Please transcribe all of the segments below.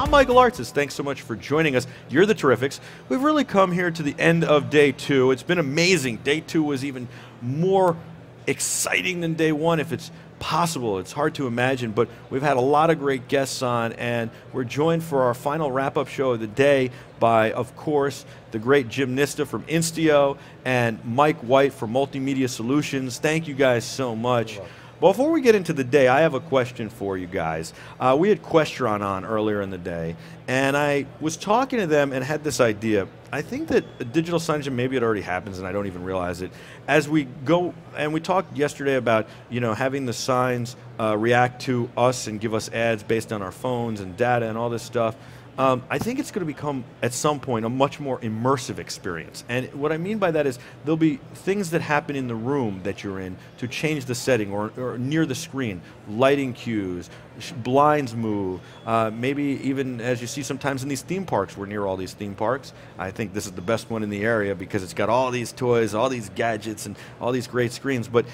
I'm Michael Artsis. Thanks so much for joining us. You're the Terrifics. We've really come here to the end of day 2. It's been amazing. Day 2 was even more exciting than day 1, if it's possible. It's hard to imagine, but we've had a lot of great guests on, and we're joined for our final wrap-up show of the day by, of course, the great Jim Nista from Instio and Mike White from Multimedia Solutions. Thank you guys so much. Before we get into the day, I have a question for you guys. We had Questron on earlier in the day, and I was talking to them and had this idea. I think that digital signage, and maybe it already happens and I don't even realize it, as we go, and we talked yesterday about having the signs react to us and give us ads based on our phones and data and all this stuff. I think it's going to become, at some point, a much more immersive experience. And what I mean by that is there'll be things that happen in the room that you're in to change the setting or near the screen. Lighting cues, blinds move, maybe even as you see sometimes in these theme parks. We're near all these theme parks. I think this is the best one in the area because it's got all these toys, all these gadgets, and all these great screens. But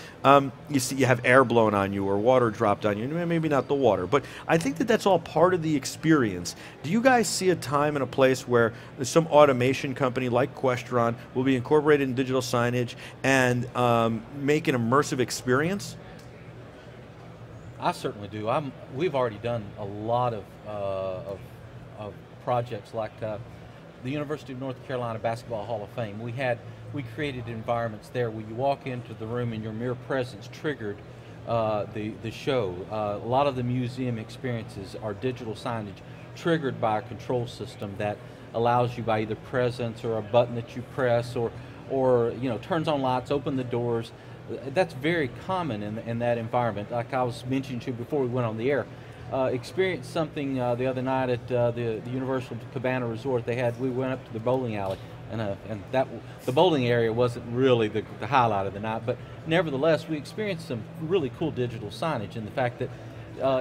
you see, you have air blown on you or water dropped on you. Maybe not the water, but I think that that's all part of the experience. Do you guys see a time and a place where some automation company like Questron will be incorporated in digital signage and make an immersive experience? I certainly do. We've already done a lot of projects like the University of North Carolina Basketball Hall of Fame. We created environments there where you walk into the room and your mere presence triggered the show. A lot of the museum experiences are digital signage triggered by a control system that allows you by either presence or a button that you press or turns on lights, open the doors. That's very common in that environment. Like I was mentioning to you before we went on the air, experienced something the other night at the Universal Cabana Resort. We went up to the bowling alley, and the bowling area wasn't really the highlight of the night, but nevertheless we experienced some really cool digital signage, and the fact that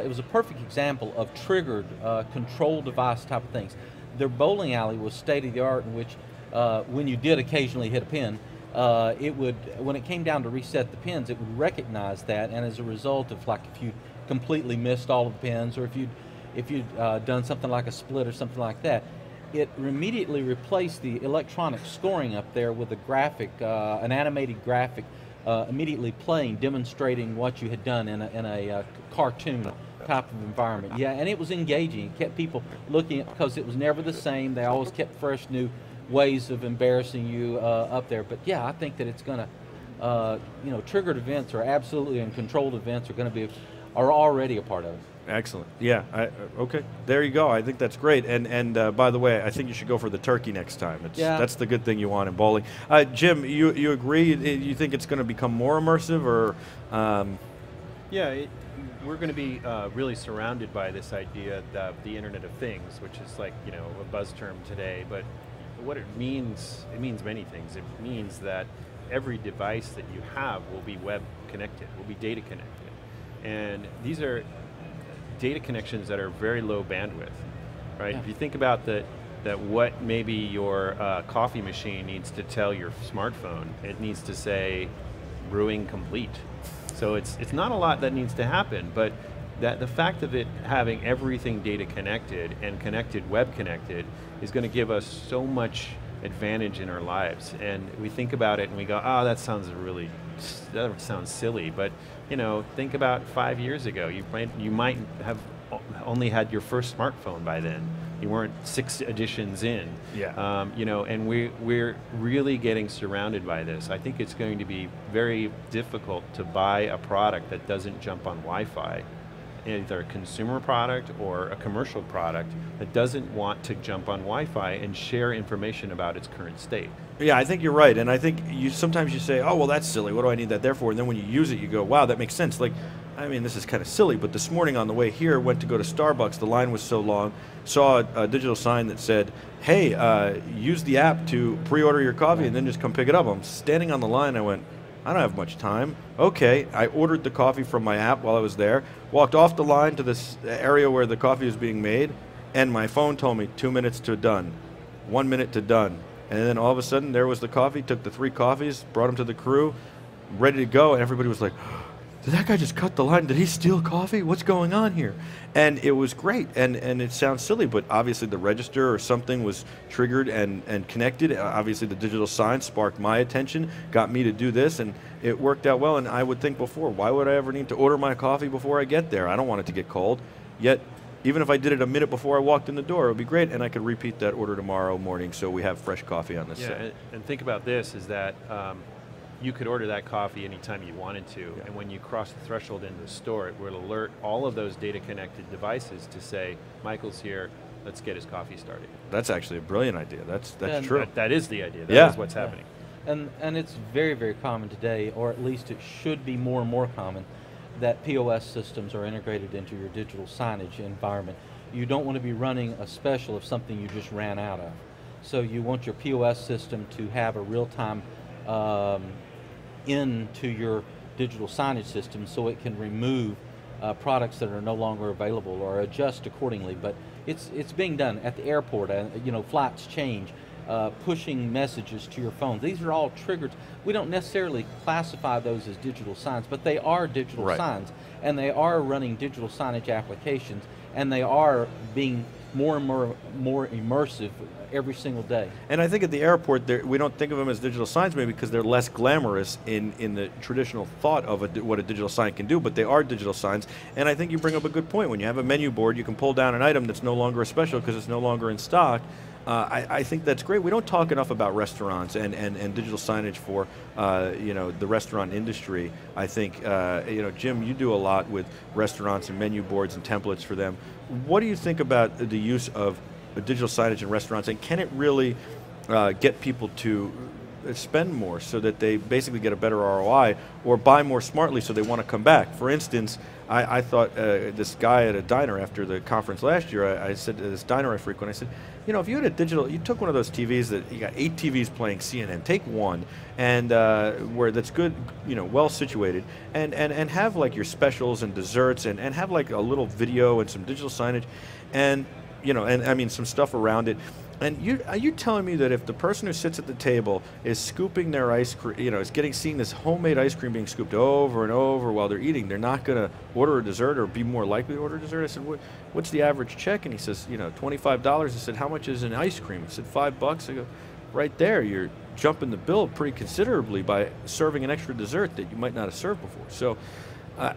it was a perfect example of triggered control device type of things. Their bowling alley was state of the art, in which when you did occasionally hit a pin, when it came down to reset the pins, it would recognize that, and as a result of, like, if you completely missed all of the pins, or if you'd done something like a split or something like that, it immediately replaced the electronic scoring up there with a graphic, an animated graphic, immediately playing, demonstrating what you had done in a cartoon type of environment. Yeah, and it was engaging. It kept people looking at, because it was never the same. They always kept fresh new ways of embarrassing you up there. But yeah, I think that it's going to, triggered events are absolutely, and controlled events are already a part of it. Excellent. Yeah. Okay. There you go. I think that's great. And by the way, I think you should go for the turkey next time. That's the good thing you want in bowling. Jim, you agree? You think it's going to become more immersive, or? Yeah. We're going to be really surrounded by this idea of the Internet of Things, which is like a buzz term today, but what it means many things. It means that every device that you have will be web connected, will be data connected. And these are data connections that are very low bandwidth, right? Yeah. If you think about that what maybe your coffee machine needs to tell your smartphone, it needs to say brewing complete. So it's not a lot that needs to happen, but that the fact of it having everything data connected and connected, web connected, is going to give us so much advantage in our lives. And we think about it and we go, oh, that sounds silly. But think about 5 years ago. You might have only had your first smartphone by then. You weren't 6 editions in. Yeah. And we're really getting surrounded by this. I think it's going to be very difficult to buy a product that doesn't jump on Wi-Fi, either a consumer product or a commercial product that doesn't want to jump on Wi-Fi and share information about its current state. Yeah, I think you're right, and I think sometimes you say, oh, well, that's silly, what do I need that there for? And then when you use it, you go, wow, that makes sense. Like, I mean, this is kind of silly, but this morning on the way here, went to go to Starbucks, the line was so long, saw a digital sign that said, hey, use the app to pre-order your coffee and then just come pick it up. I'm standing on the line, I went, I don't have much time. Okay, I ordered the coffee from my app while I was there, walked off the line to this area where the coffee is being made, and my phone told me 2 minutes to done, 1 minute to done. And then all of a sudden, there was the coffee, took the 3 coffees, brought them to the crew, ready to go, and everybody was like, did that guy just cut the line? Did he steal coffee? What's going on here? And it was great, and it sounds silly, but obviously the register or something was triggered and connected. Obviously the digital sign sparked my attention, got me to do this, and it worked out well. And I would think before, why would I ever need to order my coffee before I get there? I don't want it to get cold. Yet, even if I did it a minute before I walked in the door, it would be great, and I could repeat that order tomorrow morning so we have fresh coffee on the set. Yeah, and think about this, is that you could order that coffee anytime you wanted to, and when you cross the threshold into the store, it will alert all of those data-connected devices to say, Michael's here, let's get his coffee started. That's actually a brilliant idea. That's true. That is the idea. That is what's happening. And it's very, very common today, or at least it should be more and more common, that POS systems are integrated into your digital signage environment. You don't want to be running a special of something you just ran out of. So you want your POS system to have a real-time into your digital signage system so it can remove products that are no longer available or adjust accordingly. But it's being done at the airport. Flights change, pushing messages to your phone. These are all triggered. We don't necessarily classify those as digital signs, but they are digital signs, and they are running digital signage applications, and they are being more and more immersive every single day. And I think at the airport, we don't think of them as digital signs maybe because they're less glamorous in the traditional thought of what a digital sign can do, but they are digital signs. And I think you bring up a good point. When you have a menu board, you can pull down an item that's no longer a special because it's no longer in stock. I think that's great. We don't talk enough about restaurants and digital signage for the restaurant industry. I think Jim, you do a lot with restaurants and menu boards and templates for them. What do you think about the use of digital signage in restaurants, and can it really get people to spend more so that they basically get a better ROI, or buy more smartly so they want to come back? For instance, I thought this guy at a diner after the conference last year, I said to this diner I frequent, I said, if you had you took one of those TVs that you got 8 TVs playing CNN, take one, and where that's good, well situated, and have like your specials and desserts, and have like a little video and some digital signage, and I mean some stuff around it. And are you telling me that if the person who sits at the table is scooping their ice cream, is seeing this homemade ice cream being scooped over and over while they're eating, they're not going to order a dessert or be more likely to order a dessert? I said, what's the average check? And he says, $25. I said, how much is an ice cream? He said, $5. I go, right there, you're jumping the bill pretty considerably by serving an extra dessert that you might not have served before. So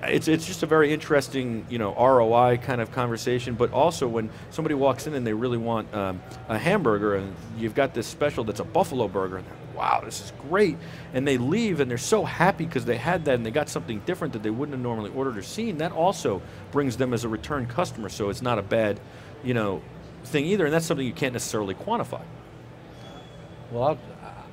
it's just a very interesting, ROI kind of conversation. But also when somebody walks in and they really want a hamburger, and you've got this special that's a buffalo burger, and they're, wow, this is great, and they leave and they're so happy because they had that and they got something different that they wouldn't have normally ordered or seen. That also brings them as a return customer. So it's not a bad, thing either, and that's something you can't necessarily quantify. Well,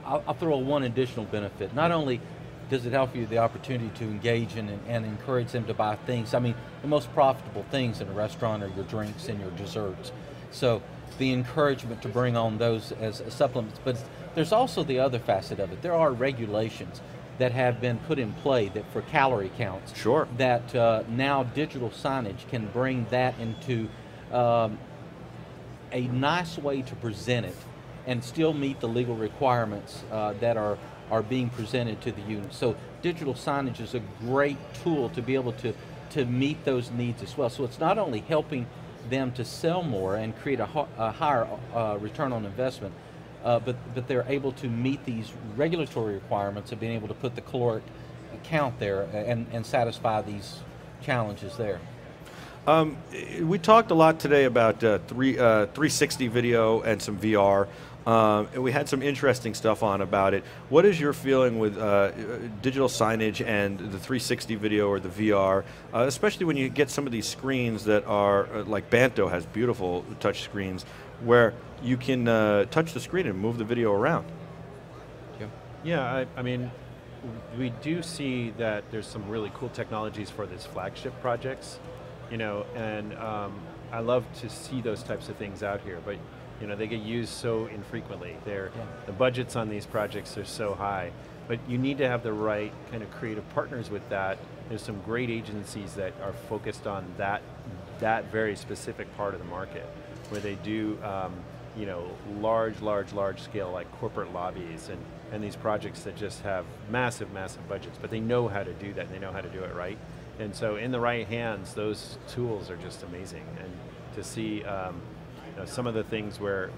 I'll throw one additional benefit. Not only does it help you the opportunity to engage and encourage them to buy things? I mean, the most profitable things in a restaurant are your drinks and your desserts. So the encouragement to bring on those as supplements, but there's also the other facet of it. There are regulations that have been put in play that for calorie counts. Sure. That now digital signage can bring that into a nice way to present it and still meet the legal requirements that are being presented to the unit. So digital signage is a great tool to be able to meet those needs as well. So it's not only helping them to sell more and create a higher return on investment, but they're able to meet these regulatory requirements of being able to put the caloric count there and satisfy these challenges there. We talked a lot today about 360 video and some VR. And we had some interesting stuff on about it. What is your feeling with digital signage and the 360 video or the VR, especially when you get some of these screens that are, like Banto has beautiful touch screens, where you can touch the screen and move the video around? Yeah, I mean, we do see that there's some really cool technologies for these flagship projects, and I love to see those types of things out here, but they get used so infrequently. The budgets on these projects are so high, but you need to have the right kind of creative partners with that. There's some great agencies that are focused on that very specific part of the market, where they do large scale like corporate lobbies and these projects that just have massive budgets, but they know how to do that and they know how to do it right. And so in the right hands, those tools are just amazing. And to see some of the things where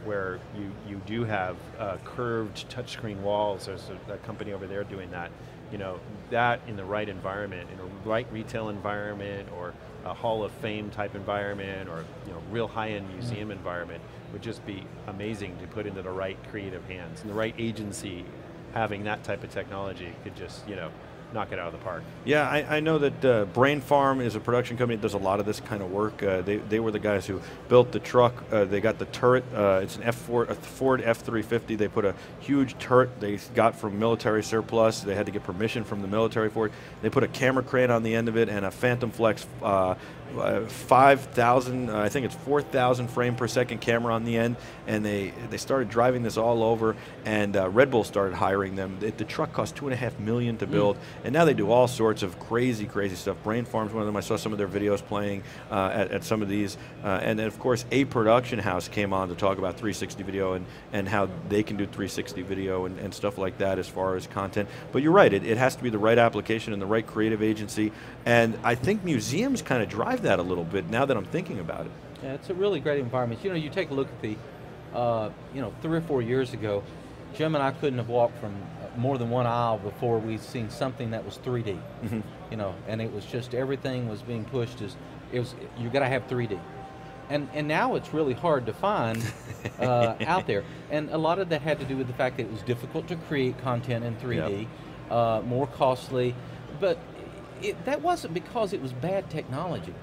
you do have curved touchscreen walls, there's a company over there doing that, that in the right environment, in a right retail environment, or a Hall of Fame type environment, or real high-end museum environment, would just be amazing to put into the right creative hands. And the right agency having that type of technology could just knock it out of the park. Yeah, I know that Brain Farm is a production company that does a lot of this kind of work. They were the guys who built the truck. They got the turret. It's a Ford F-350. They put a huge turret they got from military surplus. They had to get permission from the military for it. They put a camera crane on the end of it and a Phantom Flex 5,000, I think it's 4,000 frame per second camera on the end, and they started driving this all over, and Red Bull started hiring them. The truck cost $2.5 million to build, and now they do all sorts of crazy stuff. Brain Farm's one of them. I saw some of their videos playing at some of these, and then of course A Production House came on to talk about 360 video and how they can do 360 video and stuff like that as far as content. But you're right, it has to be the right application and the right creative agency, and I think museums kind of drive that a little bit now that I'm thinking about it. Yeah, it's a really great environment. You take a look at the, 3 or 4 years ago, Jim and I couldn't have walked from more than one aisle before we'd seen something that was 3D. And it was just everything was being pushed as you got to have 3D. And now it's really hard to find out there. And a lot of that had to do with the fact that it was difficult to create content in 3D, more costly, but that wasn't because it was bad technology.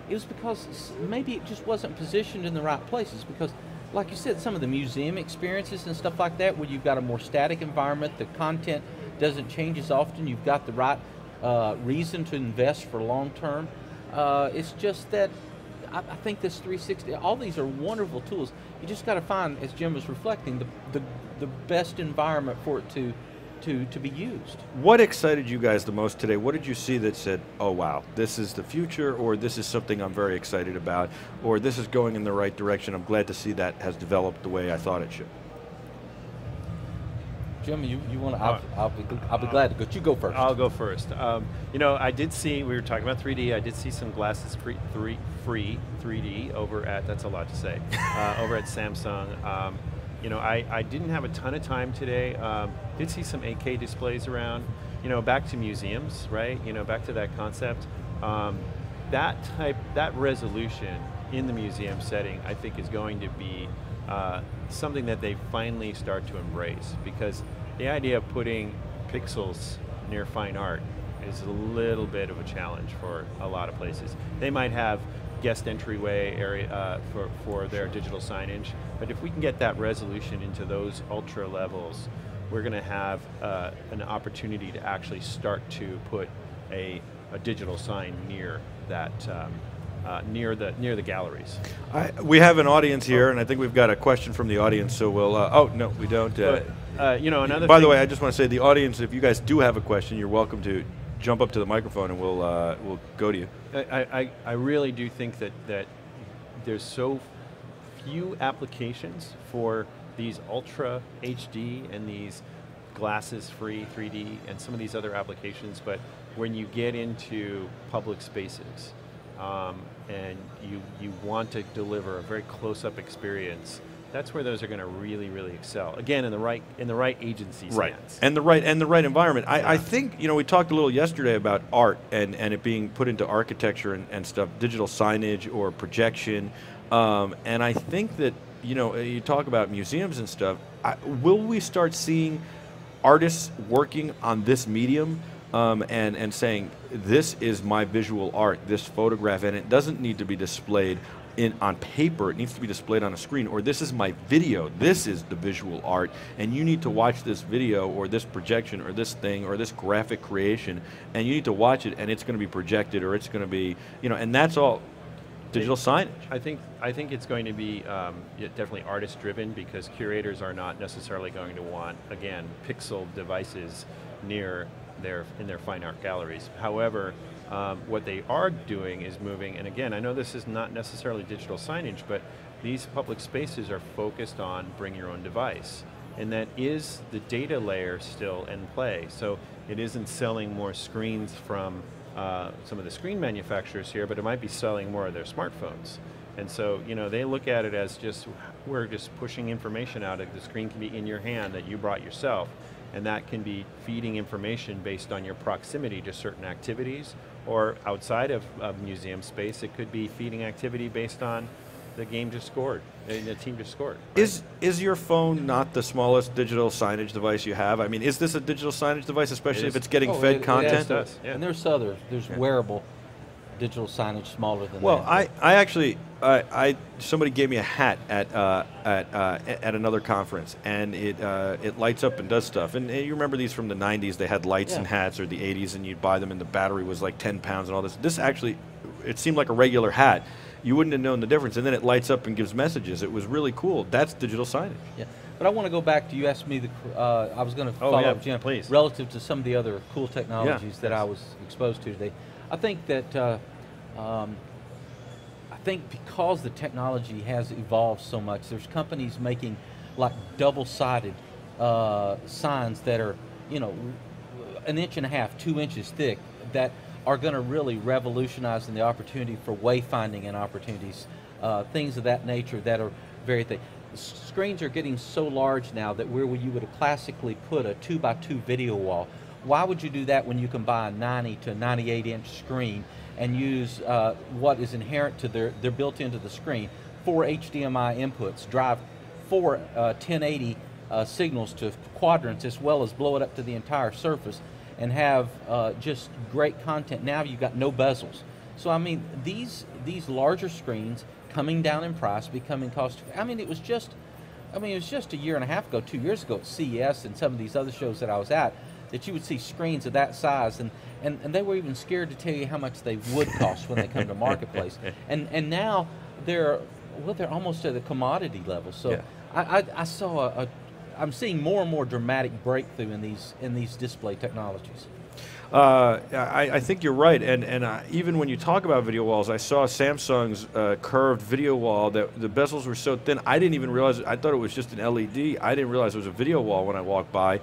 It was because maybe it just wasn't positioned in the right places, because like you said, some of the museum experiences and stuff like that, where you've got a more static environment, the content doesn't change as often, you've got the right reason to invest for long term. It's just that I think this 360, all these are wonderful tools. You just got to find, as Jim was reflecting, the best environment for it to be used. What excited you guys the most today? What did you see that said, oh wow, this is the future, or this is something I'm very excited about, or this is going in the right direction, I'm glad to see that has developed the way I thought it should? Jim, you want to, I'll be glad to go. You go first. I'll go first. I did see, we were talking about 3D, I did see some glasses free 3D over at, that's a lot to say, over at Samsung. I didn't have a ton of time today. Did see some 8K displays around. Back to museums, right? Back to that concept. That resolution in the museum setting, I think, is going to be something that they finally start to embrace, because the idea of putting pixels near fine art is a little bit of a challenge for a lot of places. They might have guest entryway area for their digital signage, but if we can get that resolution into those ultra levels, we're going to have an opportunity to actually start to put a digital sign near that near the galleries. We have an audience here, and I think we've got a question from the audience. So we'll. Oh no, we don't. Another. By the way, I just want to say, the audience, if you guys do have a question, you're welcome to jump up to the microphone, and we'll go to you. I really do think that there's so few applications for these Ultra HD and these glasses-free 3D and some of these other applications, but when you get into public spaces and you want to deliver a very close-up experience, that's where those are going to really excel. Again, in the right agency's hands. And the right environment. I think, we talked a little yesterday about art and it being put into architecture and stuff, digital signage or projection. And I think that, you talk about museums and stuff, will we start seeing artists working on this medium and saying, this is my visual art, this photograph, and it doesn't need to be displayed on paper, it needs to be displayed on a screen, or this is my video, this is the visual art, and you need to watch this video or this projection or this thing or this graphic creation, and you need to watch it, and it's going to be projected, or it's going to be, and that's all digital signage. I think it's going to be definitely artist driven, because curators are not necessarily going to want, again, pixel devices near in their fine art galleries. However, what they are doing is moving, and again, I know this is not necessarily digital signage, but these public spaces are focused on bring your own device. And that is the data layer still in play. So it isn't selling more screens from some of the screen manufacturers here, but it might be selling more of their smartphones. And so, they look at it as we're just pushing information out. The screen can be in your hand that you brought yourself, and that can be feeding information based on your proximity to certain activities, or outside of museum space, it could be feeding activity based on the game just scored, the team just scored. Right? Is your phone not the smallest digital signage device you have? I mean, is this a digital signage device, especially if it's getting fed content? It does. Yeah. And there's wearable digital signage smaller than that. Well, I actually, somebody gave me a hat at another conference, and it lights up and does stuff. And you remember these from the 90s, they had lights and hats, or the 80s, and you'd buy them and the battery was like 10 pounds and all this. This actually, it seemed like a regular hat. You wouldn't have known the difference, and then it lights up and gives messages. It was really cool. That's digital signage. Yeah, but I want to go back to, you asked me, I was going to follow up, Jim, please. Relative to some of the other cool technologies that I was exposed to today. I think that, because the technology has evolved so much, there's companies making like double-sided signs that are, 1.5 inches, 2 inches thick, that are going to really revolutionize in the opportunity for wayfinding and opportunities, things of that nature that are very thick. Screens are getting so large now that where you would have classically put a 2x2 video wall, why would you do that when you can buy a 90 to 98 inch screen and use what is inherent to they're built into the screen, 4 HDMI inputs, drive 4 1080 signals to quadrants, as well as blow it up to the entire surface, and have just great content. Now you've got no bezels. So I mean, these larger screens coming down in price, becoming cost. It was just a year and a half ago, 2 years ago at CES and some of these other shows that I was at, that you would see screens of that size, and they were even scared to tell you how much they would cost when they come to marketplace. And now they're almost at a commodity level. So yeah. I'm seeing more and more dramatic breakthrough in these display technologies. I think you're right, and even when you talk about video walls, I saw Samsung's curved video wall that the bezels were so thin, I didn't even realize, I thought it was just an LED. I didn't realize it was a video wall when I walked by.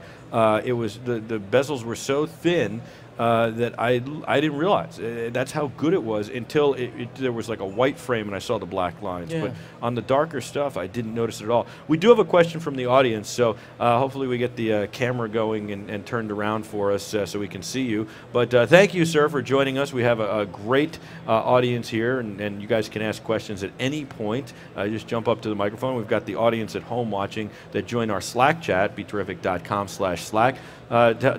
It was, the bezels were so thin that I didn't realize. That's how good it was until there was like a white frame and I saw the black lines. Yeah. But on the darker stuff, I didn't notice it at all. We do have a question from the audience, so hopefully we get the camera going and turned around for us so we can see you. But thank you, sir, for joining us. We have a great audience here, and you guys can ask questions at any point. Just jump up to the microphone. We've got the audience at home watching that join our Slack chat, BeTerrific.com/Slack.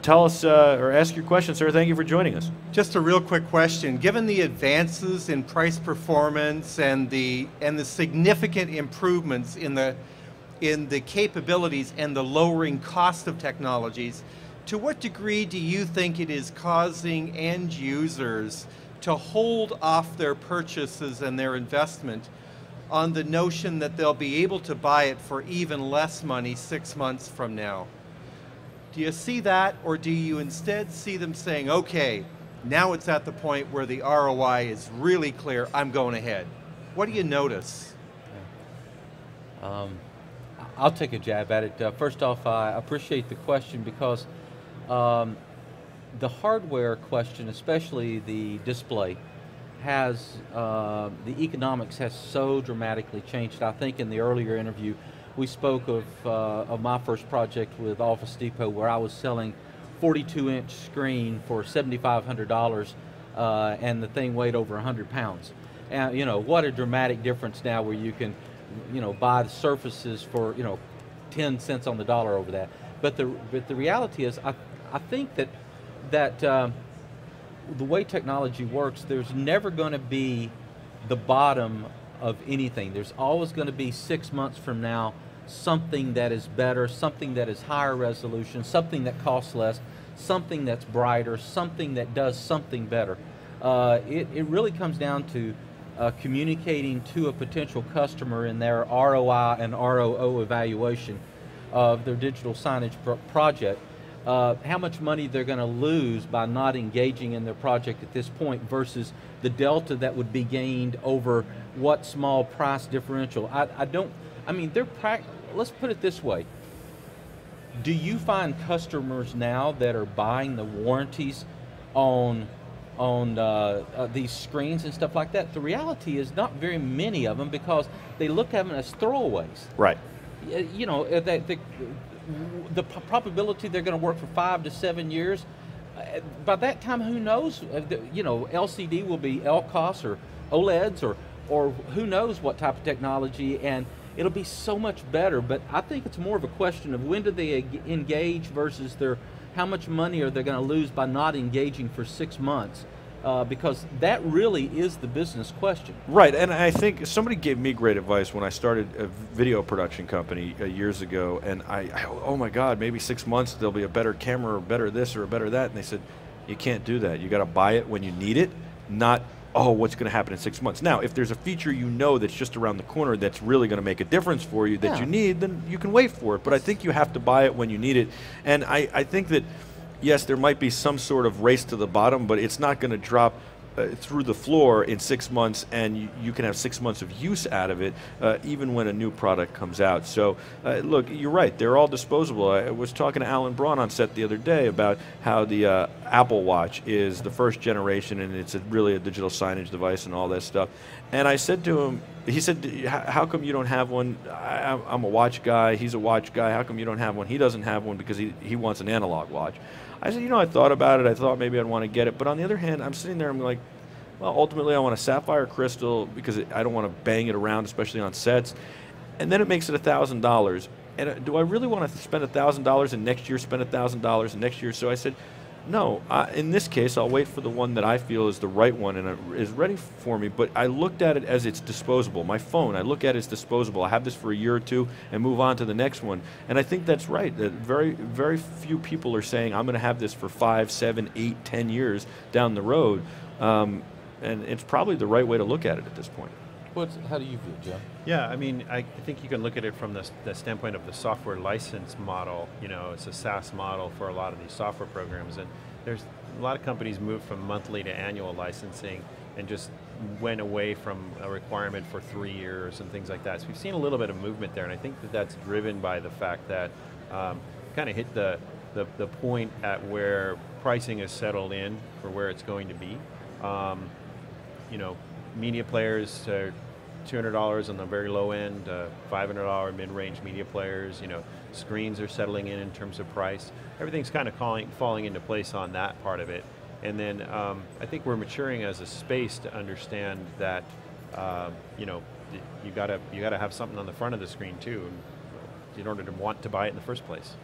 Tell us or ask your question, sir. Thank you for joining us. Just a real quick question. Given the advances in price performance and the significant improvements in the capabilities and the lowering cost of technologies, to what degree do you think it is causing end users to hold off their purchases and their investment on the notion that they'll be able to buy it for even less money 6 months from now? Do you see that, or do you instead see them saying, okay, now it's at the point where the ROI is really clear, I'm going ahead? What do you notice? I'll take a jab at it. First off, I appreciate the question, because the hardware question, especially the display, has, the economics has so dramatically changed. I think in the earlier interview, we spoke of my first project with Office Depot, where I was selling 42-inch screen for $7,500, and the thing weighed over 100 pounds. And what a dramatic difference now, where you can, buy the surfaces for 10 cents on the dollar over that. But the reality is, I think that the way technology works, there's never going to be the bottom of anything. There's always going to be 6 months from now something that is better, something that is higher resolution, something that costs less, something that's brighter, something that does something better. It really comes down to communicating to a potential customer in their ROI and ROO evaluation of their digital signage project, how much money they're going to lose by not engaging in their project at this point versus the delta that would be gained over what small price differential. I mean, let's put it this way. Do you find customers now that are buying the warranties on these screens and stuff like that? The reality is not very many of them, because they look at them as throwaways. Right. You know, the probability they're going to work for 5 to 7 years, by that time, who knows? You know, LCD will be LCOS or OLEDs or who knows what type of technology, and it'll be so much better. But I think it's more of a question of when do they engage versus how much money are they going to lose by not engaging for 6 months. Because that really is the business question. Right, and I think somebody gave me great advice when I started a video production company years ago, and oh my God, maybe 6 months there'll be a better camera or better this or a better that, and they said, you can't do that. You got to buy it when you need it, not, oh, what's going to happen in 6 months. Now, if there's a feature you know that's just around the corner that's really going to make a difference for you that you need, then you can wait for it, but I think you have to buy it when you need it, and I think that yes, there might be some sort of race to the bottom, but it's not going to drop through the floor in 6 months, and you can have 6 months of use out of it, even when a new product comes out. So, look, you're right, they're all disposable. I was talking to Alan Braun on set the other day about how the Apple Watch is the first generation, and it's really a digital signage device and all that stuff. And I said to him, he said, how come you don't have one? I'm a watch guy, he's a watch guy, how come you don't have one? He doesn't have one because he wants an analog watch. I said, you know, I thought about it. I thought maybe I'd want to get it. But on the other hand, I'm sitting there, I'm like, well, ultimately I want a sapphire crystal because I don't want to bang it around, especially on sets. And then it makes it $1,000. And do I really want to spend $1,000 and next year spend $1,000 and next year? So I said, no, in this case, I'll wait for the one that I feel is the right one and is ready for me. But I looked at it as it's disposable. My phone, I look at it as disposable. I have this for a year or two and move on to the next one. And I think that's right. That very, very few people are saying, I'm going to have this for 5, 7, 8, 10 years down the road. And it's probably the right way to look at it at this point. How do you view it, Jim? Yeah, I mean, I think you can look at it from the standpoint of the software license model. You know, it's a SaaS model for a lot of these software programs, and there's a lot of companies moved from monthly to annual licensing and just went away from a requirement for 3 years and things like that. So we've seen a little bit of movement there, and I think that's driven by the fact that kind of hit the point at where pricing is settled in for where it's going to be. You know, media players are $200 on the very low end, $500 mid-range media players. You know, screens are settling in terms of price. Everything's kind of falling into place on that part of it. And then I think we're maturing as a space to understand that you know, you gotta have something on the front of the screen too, in order to want to buy it in the first place.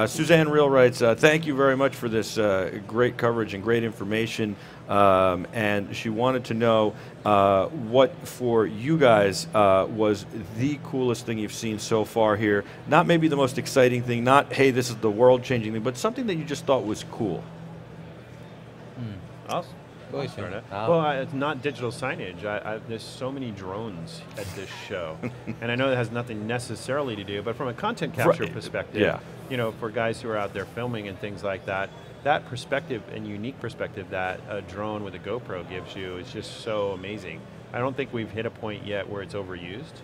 Suzanne Reel writes, thank you very much for this great coverage and great information. And she wanted to know what for you guys was the coolest thing you've seen so far here. Not maybe the most exciting thing, not, hey, this is the world-changing thing, but something that you just thought was cool. Well, it's not digital signage. There's so many drones at this show. And I know that has nothing necessarily to do, but from a content capture perspective, you know, for guys who are out there filming and things like that, that perspective and unique perspective that a drone with a GoPro gives you is just so amazing. I don't think we've hit a point yet where it's overused.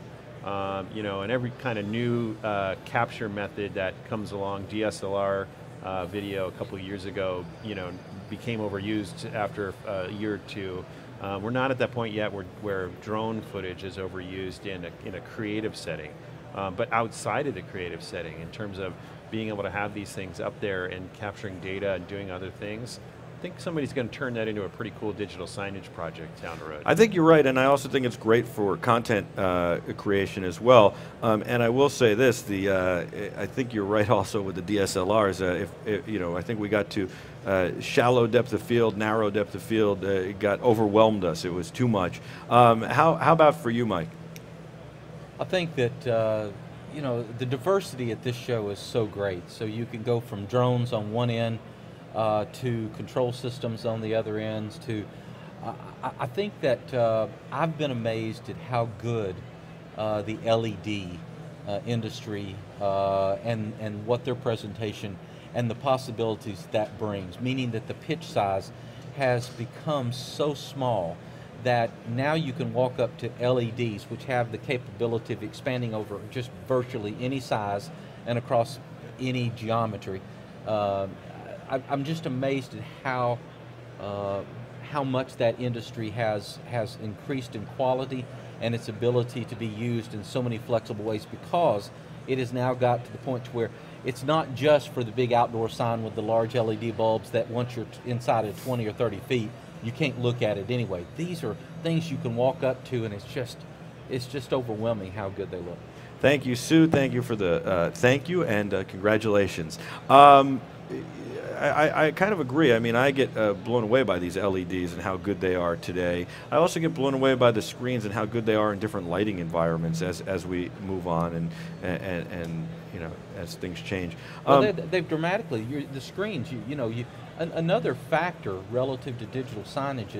You know, and every kind of new capture method that comes along, DSLR video a couple of years ago, you know, became overused after a year or two. We're not at that point yet where drone footage is overused in a creative setting, but outside of the creative setting, in terms of being able to have these things up there and capturing data and doing other things, I think somebody's going to turn that into a pretty cool digital signage project down the road. I think you're right, and I also think it's great for content creation as well. And I will say this: I think you're right also with the DSLRs. If you know, I think we got to shallow depth of field, narrow depth of field. It got overwhelmed us. It was too much. How about for you, Mike? I think that you know, the diversity at this show is so great. So you can go from drones on one end to control systems on the other ends. To I think that I've been amazed at how good the LED industry and what their presentation and the possibilities that brings, meaning that the pitch size has become so small that now you can walk up to LEDs, which have the capability of expanding over just virtually any size and across any geometry. I'm just amazed at how much that industry has increased in quality and its ability to be used in so many flexible ways, because it has now got to the point to where it's not just for the big outdoor sign with the large LED bulbs that once you're inside of 20 or 30 feet, you can't look at it anyway. These are things you can walk up to, and it's just overwhelming how good they look. Thank you, Sue. Thank you for the thank you, and congratulations. I kind of agree. I mean, I get blown away by these LEDs and how good they are today. I also get blown away by the screens and how good they are in different lighting environments as we move on and you know, as things change. Well, they've dramatically, the screens, another factor relative to digital signage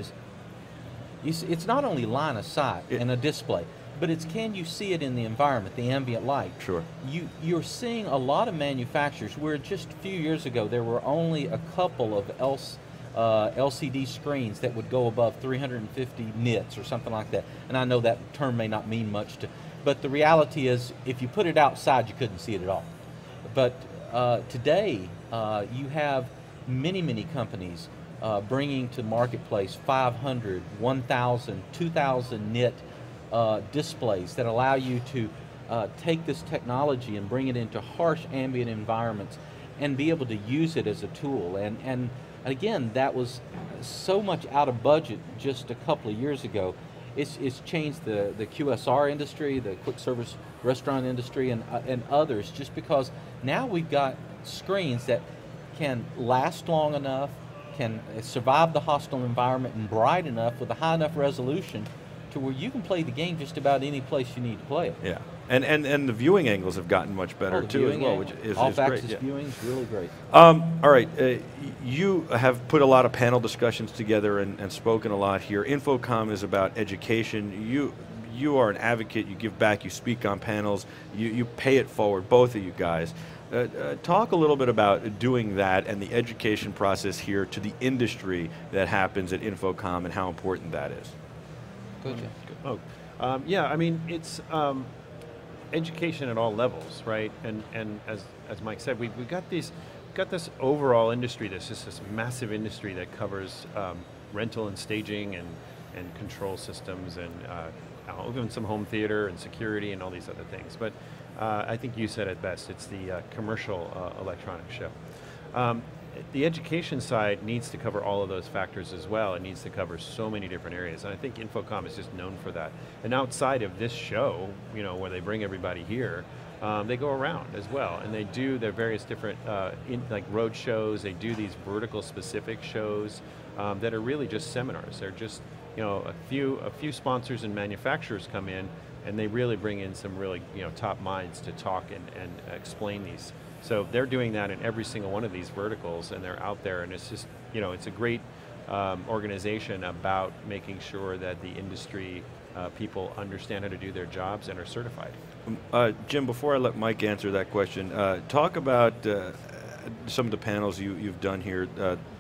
is it's not only line of sight and a display, but it's can you see it in the environment, the ambient light. Sure. You're seeing a lot of manufacturers where just a few years ago there were only a couple of LCD screens that would go above 350 nits or something like that. And I know that term may not mean much but the reality is if you put it outside you couldn't see it at all. But today you have many companies bringing to the marketplace 500, 1,000, 2,000 nit displays that allow you to take this technology and bring it into harsh ambient environments and be able to use it as a tool. And again, that was so much out of budget just a couple of years ago. It's changed the QSR industry, the quick service restaurant industry, and others, just because now we've got screens that can last long enough, can survive the hostile environment, and bright enough with a high enough resolution to where you can play the game just about any place you need to play it. Yeah, and the viewing angles have gotten much better too as well, which is off-axis great. viewing is really great. All right, you have put a lot of panel discussions together and spoken a lot here. InfoComm is about education. You are an advocate. You give back. You speak on panels. You pay it forward. Both of you guys. Talk a little bit about doing that and the education process here to the industry that happens at InfoComm and how important that is. Yeah, I mean, it's education at all levels, right? And as Mike said, we've got this overall industry. This is this massive industry that covers rental and staging and control systems and even some home theater and security and all these other things. But I think you said it best. It's the commercial electronics show. The education side needs to cover all of those factors as well. It needs to cover so many different areas, and I think InfoComm is just known for that. And outside of this show, where they bring everybody here, they go around as well, and they do their various different like road shows. They do these vertical specific shows that are really just seminars. They're just a few sponsors and manufacturers come in, and they really bring in some really top minds to talk and explain these. So they're doing that in every single one of these verticals, and they're out there, and it's just, it's a great organization about making sure that the industry people understand how to do their jobs and are certified. Jim, before I let Mike answer that question, talk about some of the panels you've done here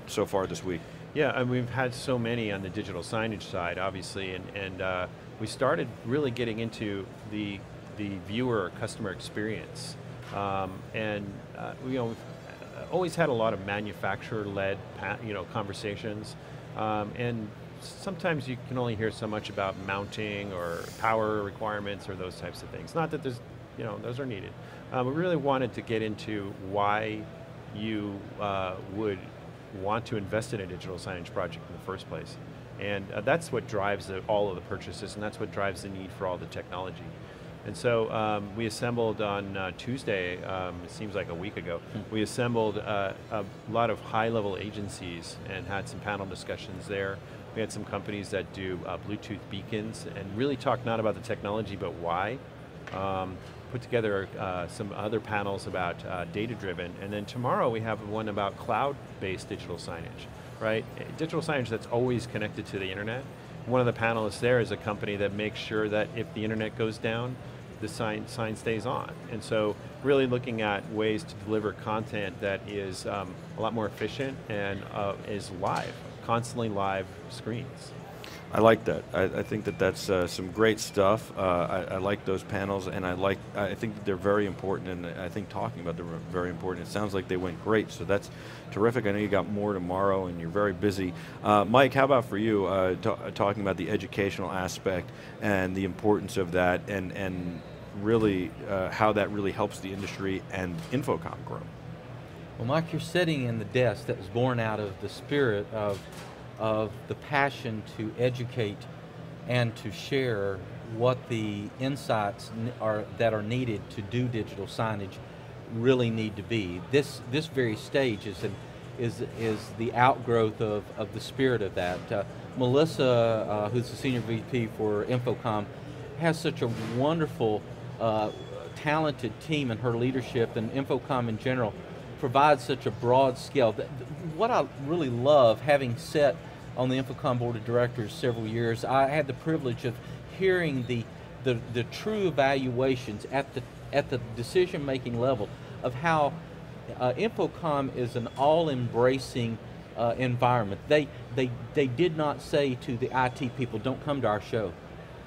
so far this week. Yeah, and we've had so many on the digital signage side, obviously, and we started really getting into the viewer customer experience. We've always had a lot of manufacturer-led, conversations, and sometimes you can only hear so much about mounting or power requirements or those types of things. Not that there's, those are needed. We really wanted to get into why you would want to invest in a digital signage project in the first place, and that's what drives all of the purchases, and that's what drives the need for all the technology. And so we assembled on Tuesday, it seems like a week ago, we assembled a lot of high-level agencies and had some panel discussions there. We had some companies that do Bluetooth beacons and really talk not about the technology, but why. Put together some other panels about data-driven, and then tomorrow we have one about cloud-based digital signage, right? Digital signage that's always connected to the internet. One of the panelists there is a company that makes sure that if the internet goes down, the sign stays on. And so really looking at ways to deliver content that is a lot more efficient and is live, constantly live screens. I like that. I think that that's some great stuff. I like those panels, and I think that they're very important, and I think talking about them are very important. It sounds like they went great, so that's terrific. I know you got more tomorrow, and you're very busy. Mike, how about for you, talking about the educational aspect and the importance of that, and really how that really helps the industry and InfoComm grow? Well, Mike, you're sitting in the desk that was born out of the spirit of the passion to educate and to share what the insights that are needed to do digital signage really need to be. This very stage is the outgrowth of the spirit of that. Melissa, who's the Senior VP for InfoComm, has such a wonderful, talented team in her leadership, and InfoComm in general provides such a broad scale. What I really love, having sat on the InfoComm board of directors several years, I had the privilege of hearing the true evaluations at the decision-making level of how InfoComm is an all-embracing environment. They did not say to the IT people, don't come to our show.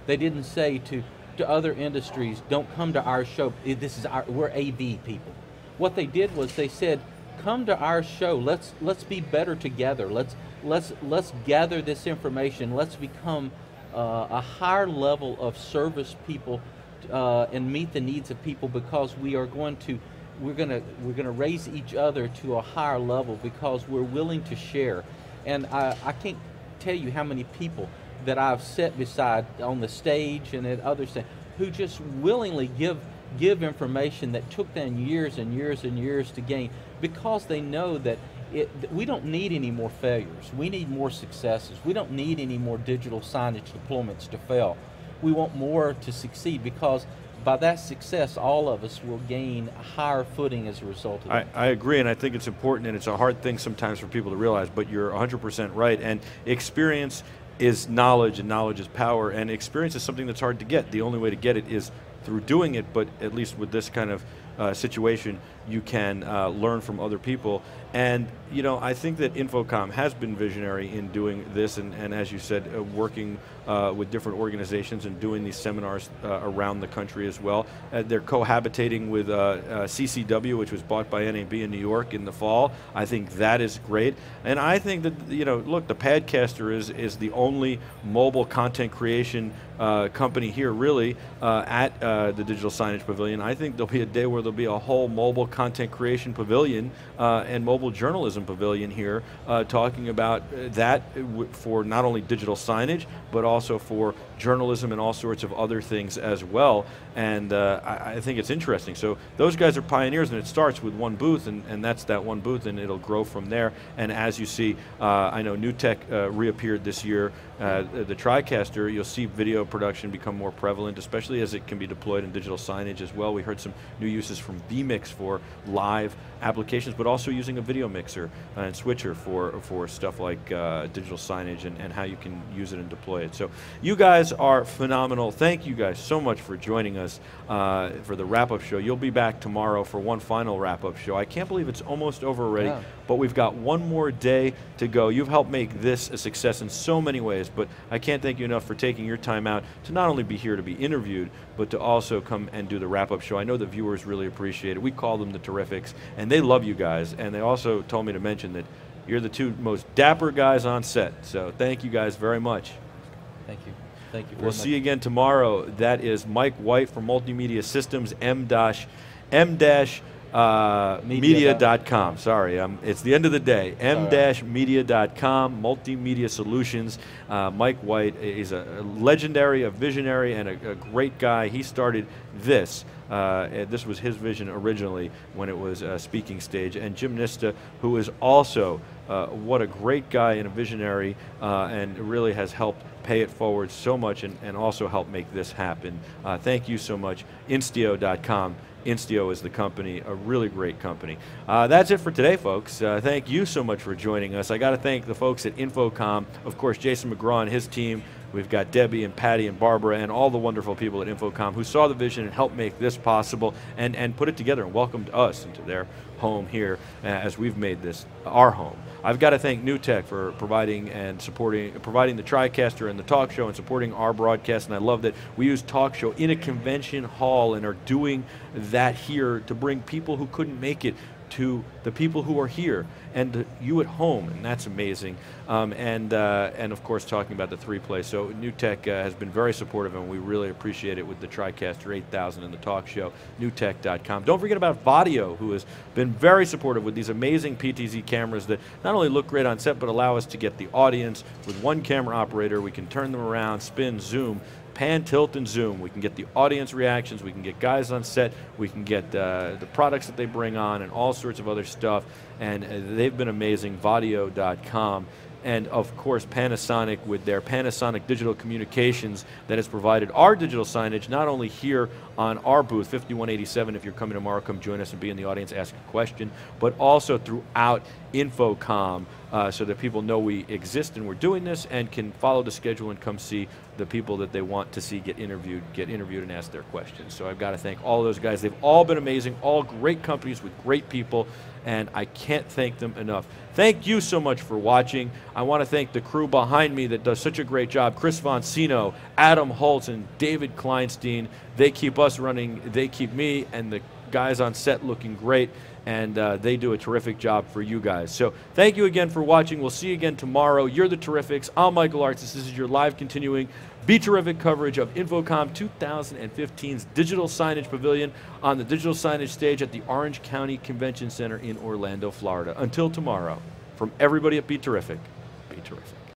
They didn't say to other industries, don't come to our show. We're AV people. What they did was they said, come to our show. Let's be better together. Let's gather this information. Let's become a higher level of service people and meet the needs of people, because we're going to raise each other to a higher level because we're willing to share. And I can't tell you how many people that I've sat beside on the stage and at other things who just willingly give information that took them years and years and years to gain, because they know that we don't need any more failures. We need more successes. We don't need any more digital signage deployments to fail. We want more to succeed, because by that success, all of us will gain a higher footing as a result of it. I agree, and I think it's important, and it's a hard thing sometimes for people to realize, but you're 100% right, and experience is knowledge, and knowledge is power, and experience is something that's hard to get. The only way to get it is through doing it, but at least with this kind of situation, you can learn from other people. And you know, I think that InfoComm has been visionary in doing this, and as you said, working with different organizations and doing these seminars around the country as well. They're cohabitating with CCW, which was bought by NAB in New York in the fall. I think that is great, and I think that, you know, look, the Padcaster is the only mobile content creation company here, really, at the Digital Signage Pavilion. I think there'll be a day where there'll be a whole mobile content creation pavilion and mobile journalism pavilion here, talking about that for not only digital signage, but also for journalism and all sorts of other things as well. And I think it's interesting. So those guys are pioneers, and it starts with one booth, and that's that one booth, and it'll grow from there. And as you see, I know New Tech reappeared this year. The TriCaster, you'll see video production become more prevalent, especially as it can be deployed in digital signage as well. We heard some new uses from vMix for live applications, but also using a video mixer and switcher for stuff like digital signage and how you can use it and deploy it. So you guys are phenomenal. Thank you guys so much for joining us for the wrap-up show. You'll be back tomorrow for one final wrap-up show. I can't believe it's almost over already, yeah, but we've got one more day to go. You've helped make this a success in so many ways, but I can't thank you enough for taking your time out to not only be here to be interviewed, but to also come and do the wrap-up show. I know the viewers really appreciate it. We call them the Terrifics, and they love you guys, and they also told me to mention that you're the two most dapper guys on set. So thank you guys very much. Thank you. Thank you very much. We'll see you again tomorrow. That is Mike White from Multimedia Systems, media.com. Sorry, it's the end of the day. m-media.com, Multimedia Solutions. Mike White is a legendary, a visionary, and a great guy. He started this. This was his vision originally when it was Speaking Stage. And Jim Nista, who is also what a great guy and a visionary, and really has helped pay it forward so much and also help make this happen. Thank you so much. Instio.com. Instio is the company, a really great company. That's it for today, folks. Thank you so much for joining us. I got to thank the folks at InfoComm, of course, Jason McGraw and his team, We've got Debbie and Patty and Barbara and all the wonderful people at InfoComm who saw the vision and helped make this possible and put it together and welcomed us into their home here as we've made this our home. I've got to thank NewTek for providing and providing the TriCaster and the talk show and supporting our broadcast, and I love that we use talk show in a convention hall and are doing that here to bring people who couldn't make it to the people who are here and to you at home, and that's amazing. And of course, talking about the 3-play. So NewTek has been very supportive, and we really appreciate it with the TriCaster 8000 and the talk show, newtek.com. Don't forget about Vadio, who has been very supportive with these amazing PTZ cameras that not only look great on set, but allow us to get the audience with one camera operator. We can turn them around, spin, zoom, pan, tilt, and zoom. We can get the audience reactions, we can get guys on set, we can get the products that they bring on and all sorts of other stuff, and they've been amazing, vadio.com. And of course Panasonic with their Panasonic Digital Communications that has provided our digital signage, not only here on our booth, 5187, if you're coming tomorrow, come join us and be in the audience, ask a question, but also throughout InfoComm, so that people know we exist and we're doing this and can follow the schedule and come see the people that they want to see get interviewed and ask their questions. So I've got to thank all of those guys. They've all been amazing, all great companies with great people, and I can't thank them enough. Thank you so much for watching. I want to thank the crew behind me that does such a great job. Chris Voncino, Adam Holtz, and David Kleinstein. They keep us running, they keep me and the guys on set looking great, and they do a terrific job for you guys. So thank you again for watching. We'll see you again tomorrow. You're the Terrifics. I'm Michael Artz. This is your live continuing BeTerrific coverage of InfoComm 2015's Digital Signage Pavilion on the Digital Signage stage at the Orange County Convention Center in Orlando, Florida. Until tomorrow, from everybody at BeTerrific, be terrific.